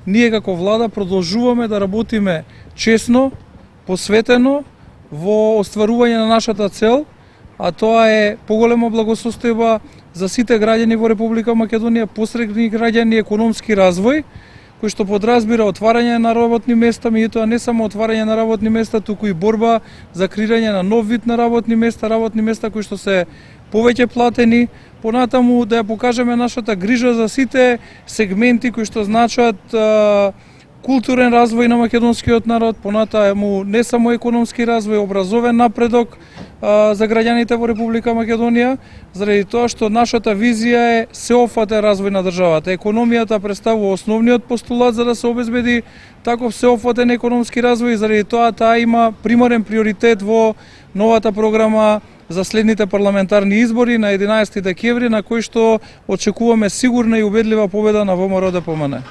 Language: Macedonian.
ние како влада продолжуваме да работиме честно, посветено во остварување на нашата цел, а тоа е поголема благосостојба за сите граѓани во Република Македонија, посредни граѓани, економски развој, кој што подразбира отварање на работни места, меѓутоа не само отварање на работни места, туку и борба за креирање на нов вид на работни места кои што се повеќе платени, понатаму да ја покажеме нашата грижа за сите сегменти кои што значат културен развој на македонскиот народ, понатаму не само економски развој, образовен напредок за граѓаните во Република Македонија, заради тоа што нашата визија е сеопфатен развој на државата. Економијата представува основниот постулат за да се обезбеди таков сеопфатен економски развој, заради тоа таа има примарен приоритет во новата програма за следните парламентарни избори на 11 декември, на кој што очекуваме сигурна и убедлива победа на ВМРО ДПМН.